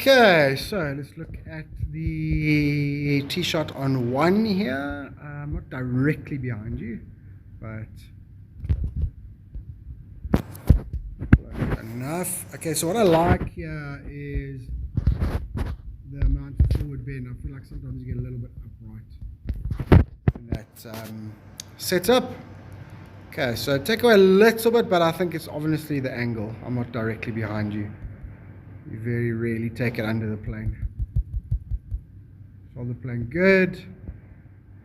Okay, so let's look at the tee shot on one here. Not directly behind you, but close enough. Okay, so what I like here is the amount of forward bend. I feel like sometimes you get a little bit upright in that setup. Okay, so take away a little bit, but I think it's obviously the angle. I'm not directly behind you. You very rarely take it under the plane. Shoulder plane good.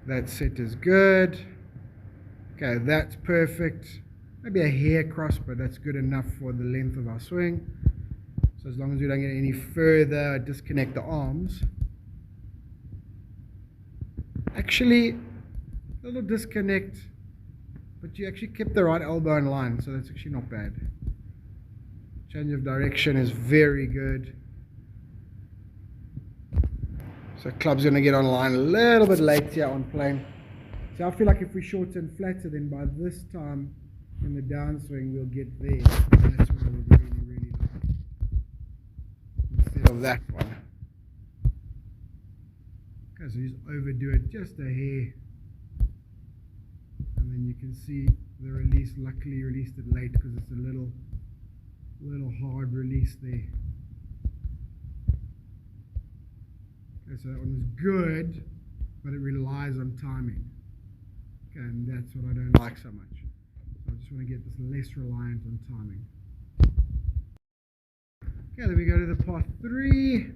That set is good. Okay, that's perfect. Maybe a hair cross, but that's good enough for the length of our swing. So as long as we don't get any further, disconnect the arms. Actually, a little disconnect, but you actually kept the right elbow in line, so that's actually not bad. Change of direction is very good. So club's going to get on line a little bit late here on plane. So I feel like if we shorten flatter, then by this time in the downswing we'll get there. That's what I would really, really like. Instead of that one. Okay, so just overdo it just a hair. And then you can see the release, luckily released it late because it's a little hard release there. Okay, so that one is good, but it relies on timing. Okay, and that's what I don't like so much. So I just want to get this less reliant on timing. Okay, then we go to the par 3.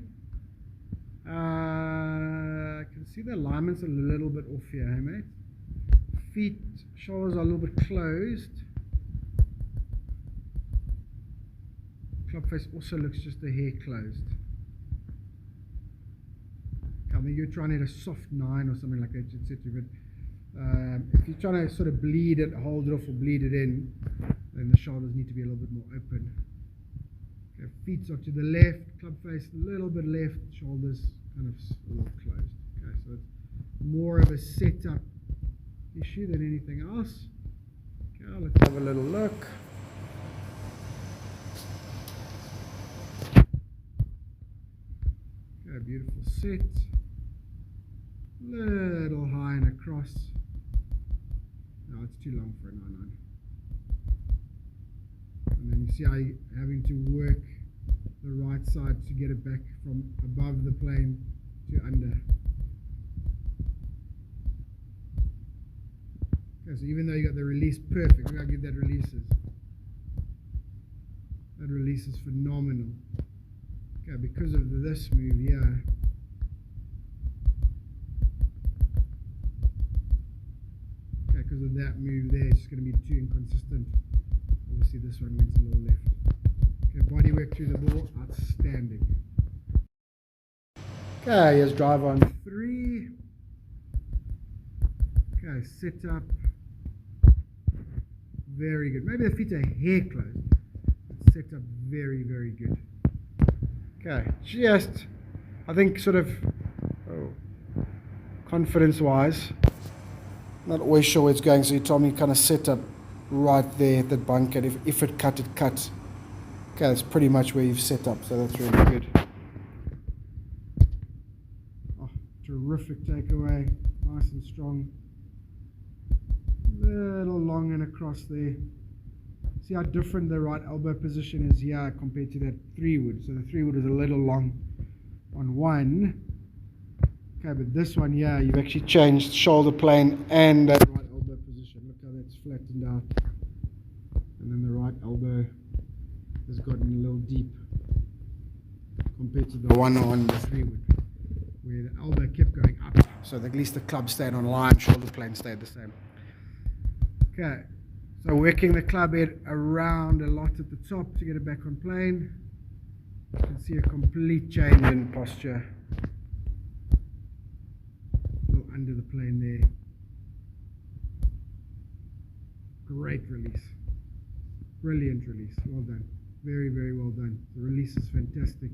I can see the alignment's a little bit off here, hey mate? Feet, shoulders are a little bit closed. Club face also looks just a hair closed. I mean, you're trying to hit a soft 9 or something like that, etc. But if you're trying to sort of bleed it, hold it off or bleed it in, then the shoulders need to be a little bit more open. Okay, feet are to the left, club face a little bit left, shoulders kind of a little closed. Okay, so it's more of a setup issue than anything else. Okay, let's have a little look. Okay, beautiful set. Little high and across. No, it's too long for a 9-9. And then you see how you're having to work the right side to get it back from above the plane to under. Okay, so even though you got the release perfect, look how good that releases. That release is phenomenal. Okay, because of this move here. Okay, because of that move there, it's just going to be too inconsistent. Obviously this one went a little left. Okay, body work through the ball, outstanding. Okay, here's drive on 3. Okay, set up. Very good. Maybe the feet are hair closed. Set up very, very good. Okay, just, I think sort of confidence-wise, not always sure where it's going, so you told me kind of set up right there at the bunker. If it cut, it cut. Okay, that's pretty much where you've set up, so that's really good. Oh, terrific takeaway, nice and strong. Little long and across there. See how different the right elbow position is here compared to that 3-wood. So the 3-wood is a little long on one. Okay, but this one here, you've actually changed shoulder plane and that right elbow position. Look how that's flattened out. And then the right elbow has gotten a little deep compared to the one on the 3-wood, where the elbow kept going up. So at least the club stayed on line, shoulder plane stayed the same. Okay. So working the club head around a lot at the top to get it back on plane. You can see a complete change in posture. A little under the plane there. Great release. Brilliant release. Well done. Very, very well done. The release is fantastic.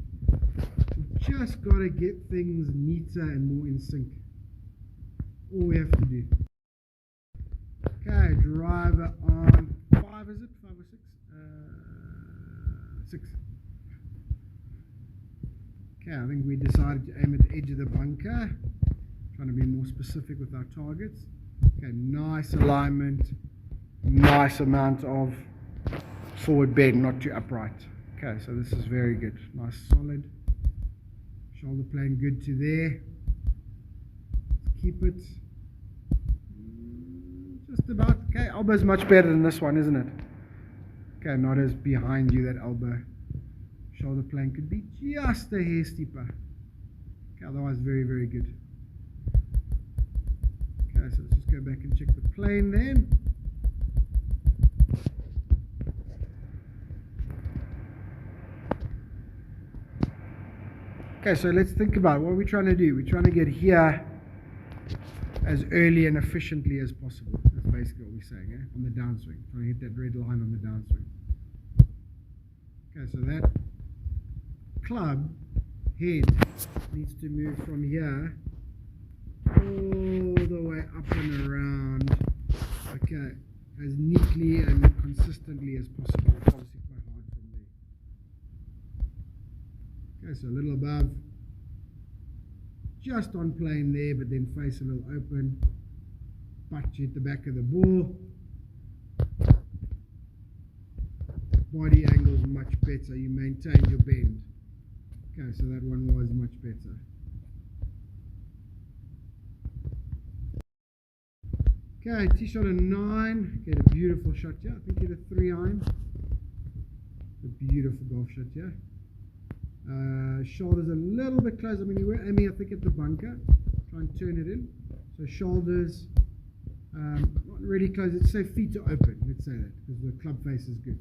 We've just got to get things neater and more in sync. All we have to do. Okay, driver on 5, is it? 5 or 6? 6. Okay, I think we decided to aim at the edge of the bunker, trying to be more specific with our targets. Okay, nice alignment, nice amount of forward bend, not too upright. Okay, so this is very good. Nice solid. Shoulder plane good to there. Keep it. Just about. Okay, elbow's much better than this one, isn't it? Okay, not as behind you, that elbow. Shoulder plane could be just a hair steeper. Okay, otherwise very, very good. Okay, so let's just go back and check the plane then. Okay, so let's think about what we're trying to do. We're trying to get here as early and efficiently as possible. That's basically what we're saying, eh? On the downswing. Trying to hit that red line on the downswing. Okay, so that club head needs to move from here all the way up and around, okay, as neatly and consistently as possible. It's obviously quite hard from there. Okay, so a little above, just on plane there, but then face a little open, butt you hit the back of the ball. Body angle is much better, you maintain your bend. Okay, so that one was much better. Okay, tee shot a 9. Get a beautiful shot here. I think hit a 3 iron. A beautiful golf shot here. Shoulders a little bit close. I mean, you were aiming, I think, at the bunker. Try and turn it in. So shoulders not really close. Let's say feet are open. Let's say that because the club face is good.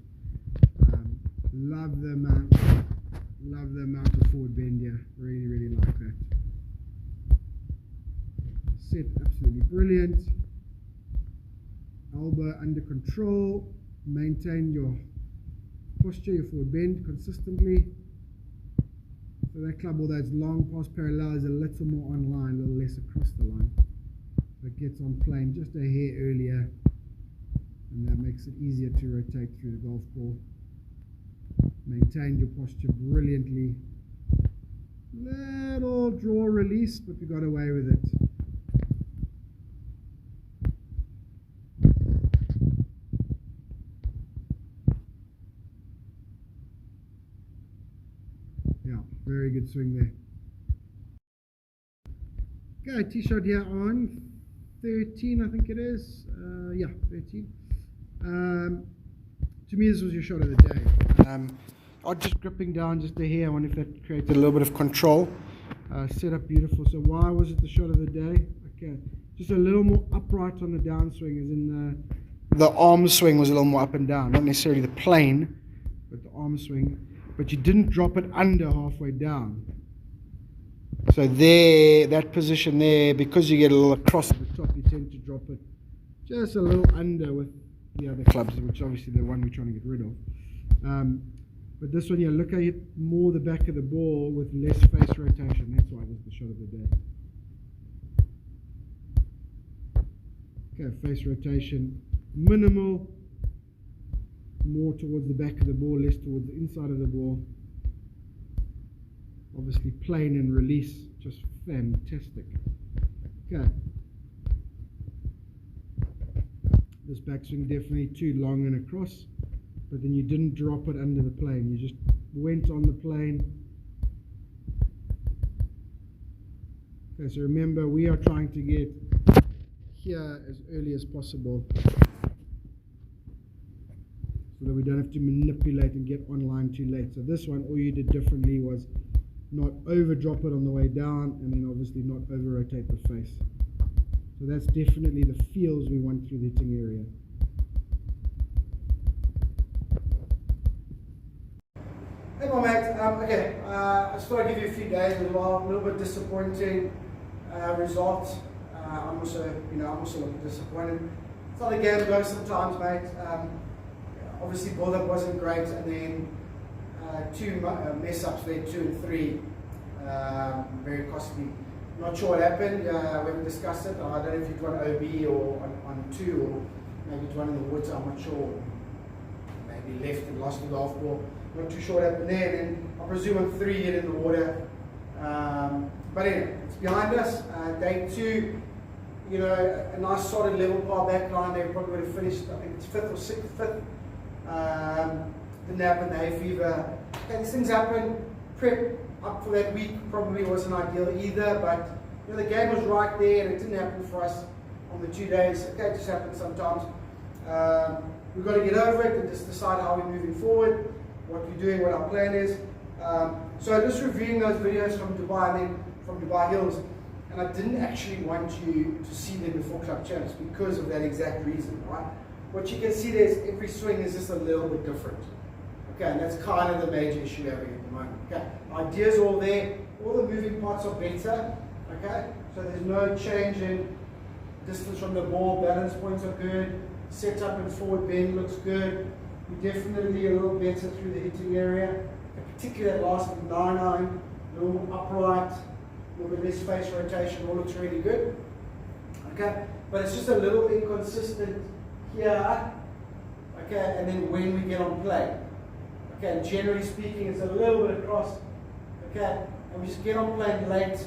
Love the amount of forward bend here. Really, really like that. Set absolutely brilliant. Elbow under control. Maintain your posture, your forward bend consistently. So that club, although it's long past parallel, is a little more on line, a little less across the line. So it gets on plane just a hair earlier, and that makes it easier to rotate through the golf ball. Maintain your posture brilliantly. Little draw release, but we got away with it. Yeah, very good swing there. Okay, tee shot here on 13, I think it is. Yeah, 13. To me, this was your shot of the day. Just gripping down just a hair. I wonder if that created a little bit of control. Set up beautiful. So why was it the shot of the day? Okay, just a little more upright on the downswing, as in the arm swing was a little more up and down. Not necessarily the plane, but the arm swing. But you didn't drop it under halfway down. So there, that position there, because you get a little across the top, you tend to drop it just a little under with the other clubs, which obviously the one we're trying to get rid of. But this one here, look, I hit more the back of the ball with less face rotation. That's why it was the shot of the day. Okay, face rotation minimal, more towards the back of the ball, less towards the inside of the ball. Obviously plane and release, just fantastic. Okay. This backswing definitely too long and across, but then you didn't drop it under the plane. You just went on the plane. Okay, so remember, we are trying to get here as early as possible so that we don't have to manipulate and get online too late. So this one, all you did differently was not over drop it on the way down, and then obviously not over rotate the face. So that's definitely the feels we want through the hitting area. Hey, my mate. Okay, I just thought I'd give you a few days as well. A little bit disappointing results. I'm also a little disappointed. It's how the game goes sometimes, mate. Obviously, build-up wasn't great, and then two mess-ups there, 2 and 3, very costly. Not sure what happened. We haven't discussed it. I don't know if you'd run OB or on 2, or maybe you'd run in the water. I'm not sure. Maybe left and lost the golf ball. Not too sure what happened there. Then I presume on 3 hit in the water. But anyway, it's behind us. Day 2, you know, a nice solid level par back line. They probably would have finished, I think it's 5th or 6th, 5th. Didn't happen, the hay fever. Okay, these things happen. Prep up for that week probably wasn't ideal either, but you know, the game was right there and it didn't happen for us on the 2 days. Okay, it just happens sometimes. We've got to get over it and just decide how we're moving forward, what we're doing, what our plan is. So just reviewing those videos from Dubai and then from Dubai Hills, and I didn't actually want you to see them before Club Champs because of that exact reason, right? What you can see there is every swing is just a little bit different. Okay, and that's kind of the major issue we're having at the moment. Okay, ideas all there, all the moving parts are better. Okay, so there's no change in distance from the ball, balance points are good, setup and forward bend looks good. We're definitely a little better through the hitting area, particularly that last 9-9, a little upright, a little bit less face rotation, all looks really good. Okay, but it's just a little inconsistent here. Okay, and then when we get on play. Okay, and generally speaking, it's a little bit across. Okay, and we just get on playing late,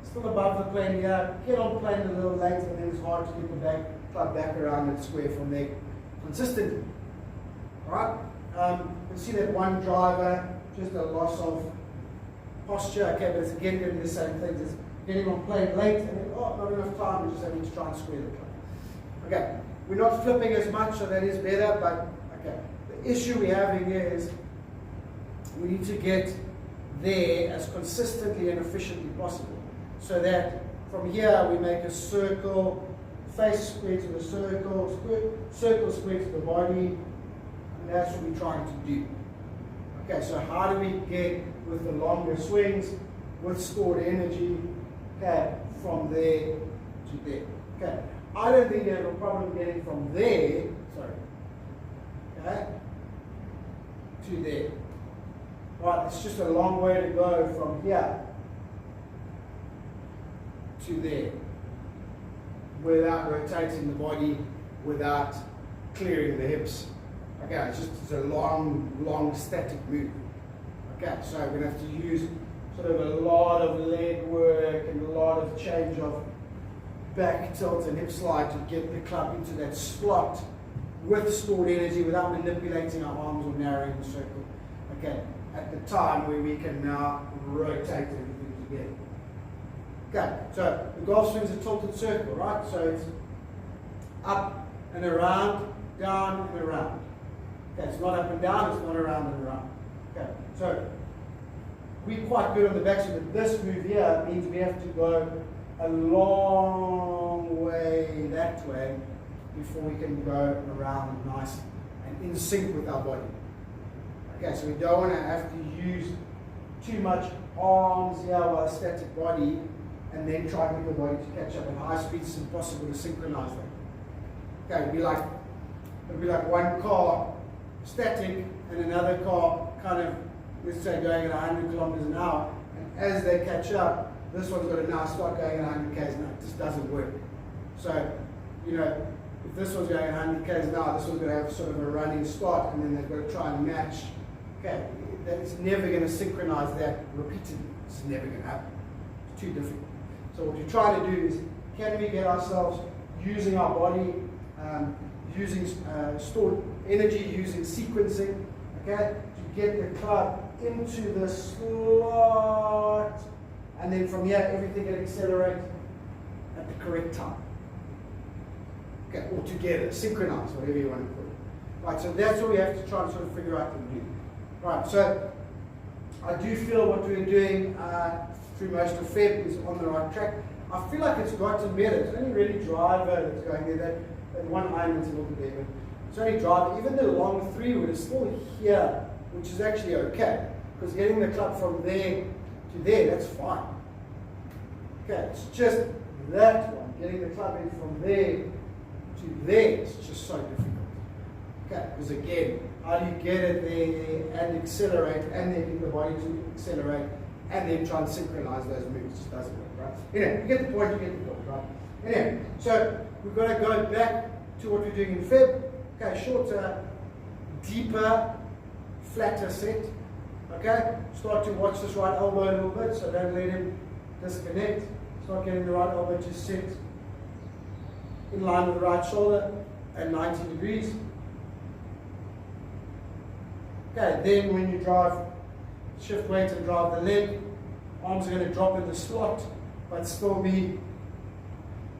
still above the plane here, get on playing a little late, and then it's hard to get the club back around and square from there consistently. Alright, you can see that one driver, just a loss of posture. Okay, but it's again doing the same thing, just getting on playing late, and then, oh, not enough time, we're just having to try and square the club. Okay, we're not flipping as much, so that is better, but okay, the issue we're having here is we need to get there as consistently and efficiently possible, so that from here we make a circle, face square to the circle, circle square to the body, and that's what we're trying to do. Okay, so how do we get with the longer swings, with stored energy, okay, from there to there? Okay, I don't think there's a problem getting from there, okay, to there. Right, it's just a long way to go from here to there without rotating the body, without clearing the hips. Okay, it's a long static move. Okay, so we're going to have to use sort of a lot of leg work and a lot of change of back tilt and hip slide to get the club into that slot with stored energy without manipulating our arms or narrowing the circle. Okay, at the time where we can now rotate everything together. Okay, so the golf swing is a tilted circle, right? So it's up and around, down and around. Okay, it's not up and down, it's not around and around. Okay, so we're quite good on the backswing, but this move here means we have to go a long way that way before we can go around nice and in sync with our body. Okay, so we don't want to have to use too much arms here while a static body and then try and get the body to catch up at high speeds. It's impossible to synchronize that. Okay, it'd be like one car static and another car kind of, let's say, going at 100 kilometers an hour, and as they catch up, this one's got to now start going at 100 k's an hour. It just doesn't work. So, you know, if this one's going at 100 k's an hour, this one's going to have sort of a running start, and then they've got to try and match. Okay, it's never going to synchronize that repeatedly. It's never going to happen. It's too difficult. So what we're trying to do is, can we get ourselves using our body, using stored energy, using sequencing, okay, to get the club into the slot, and then from here everything can accelerate at the correct time. Okay, all together, synchronize, whatever you want to call it. Right, so that's what we have to try and sort of figure out and do. Right, so I do feel what we're doing through most of Feb is on the right track. I feel like it's gotten better. It's only really driver that's going there. That one ironman's a little bit there, but it's only driver. Even the long 3-wood is still here, which is actually okay, because getting the club from there to there, that's fine. Okay, it's just that one, getting the club in from there to there, it's just so difficult. Okay, because again, how do you get it there and accelerate, and then get the body to accelerate, and then try and synchronize those moves? It just doesn't work, right? Anyway, you get the point, right? Anyway, so we've got to go back to what we're doing in Feb. Okay, shorter, deeper, flatter set. Okay, start to watch this right elbow a little bit, so don't let him disconnect, start getting the right elbow to sit in line with the right shoulder at 90 degrees. Okay, then when you drive, shift weight and drive the leg, arms are going to drop in the slot, but still be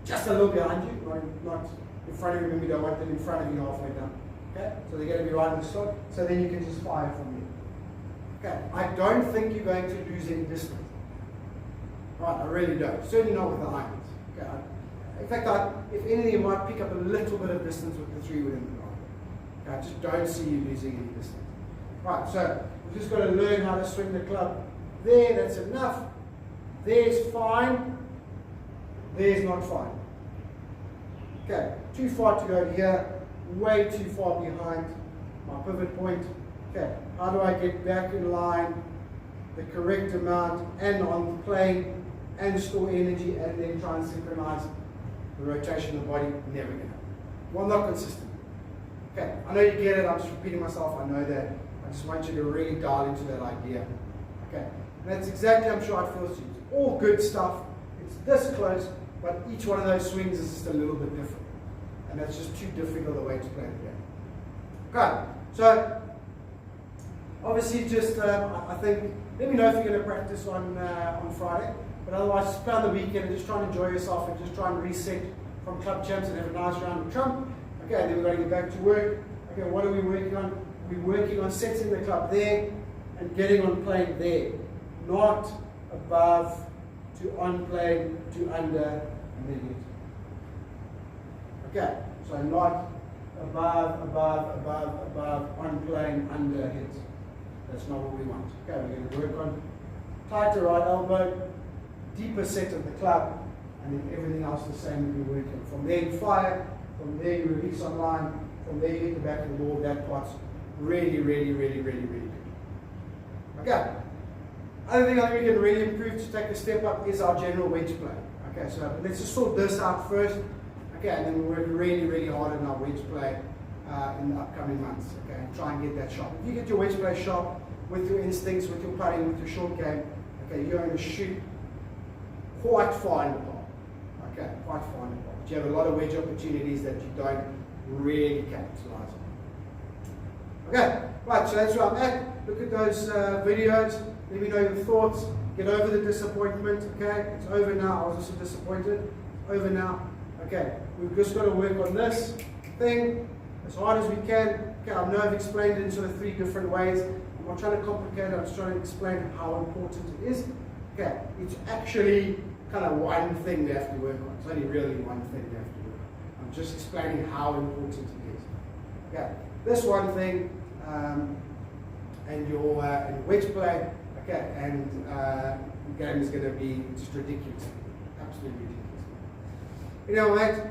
just a little behind you, not in front of you. Remember, you don't want them in front of you halfway down. Okay, so they're going to be right in the slot, so then you can just fire from there. Okay, I don't think you're going to lose any distance. Right, I really don't. Certainly not with the irons. Okay, in fact, if anything, you might pick up a little bit of distance with the 3-wood in the drive. Okay, I just don't see you losing any distance. Right, so we've just got to learn how to swing the club. There, that's enough. There's fine. There's not fine. Okay, too far to go here, way too far behind my pivot point. Okay, how do I get back in line, the correct amount, and on the plane, and store energy, and then try and synchronize the rotation of the body? Never going to happen. Well, not consistent. Okay, I know you get it, I'm just repeating myself, I know that. I just want you to really dial into that idea. Okay, and that's exactly, I'm sure, how it feels to you. It's all good stuff. It's this close, but each one of those swings is just a little bit different. And that's just too difficult a way to play the game. Okay, so obviously just, I think, let me know if you're going to practice on Friday. But otherwise, just plan the weekend and just try and enjoy yourself and just try and reset from club champs and have a nice round of trump. Okay, and then we're going to get back to work. Okay, what are we working on? We're working on setting the club there and getting on plane there. Not above to on plane to under and then hit. Okay, so not above, on plane, under hit. That's not what we want. Okay, we're going to work on tighter right elbow, deeper set of the club, and then everything else the same we're working. From there you fire, from there you release on line, from there you hit the back of the ball. That part's really, really, really, really, really good. Okay. Other thing I think we can really improve to take a step up is our general wedge play. Okay, so let's just sort this out first. Okay, and then we'll work really, really hard on our wedge play in the upcoming months. Okay, and try and get that sharp. If you get your wedge play sharp with your instincts, with your putting, with your short game, okay, you're going to shoot quite far in the ball. Okay, quite far in the ball. But you have a lot of wedge opportunities that you don't really capitalize on. Okay, right, so that's where I'm at. Look at those videos. Let me know your thoughts. Get over the disappointment. Okay, it's over now. I was also disappointed. It's over now. Okay, we've just got to work on this thing as hard as we can. Okay, I know I've explained it in sort of 3 different ways. I'm not trying to complicate it. I'm just trying to explain how important it is. Okay, it's actually kind of one thing we have to work on. It's only really one thing we have to work on. I'm just explaining how important it is. Okay, this one thing and your wedge play. Okay, and the game is going to be just ridiculous, absolutely ridiculous. You know, mate,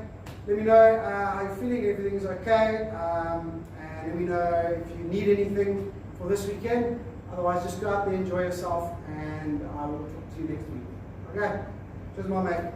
let me know how you're feeling, everything's okay, and let me know if you need anything for this weekend. Otherwise, just go out there, enjoy yourself, and I will talk to you next week. Okay? Cheers, my mate.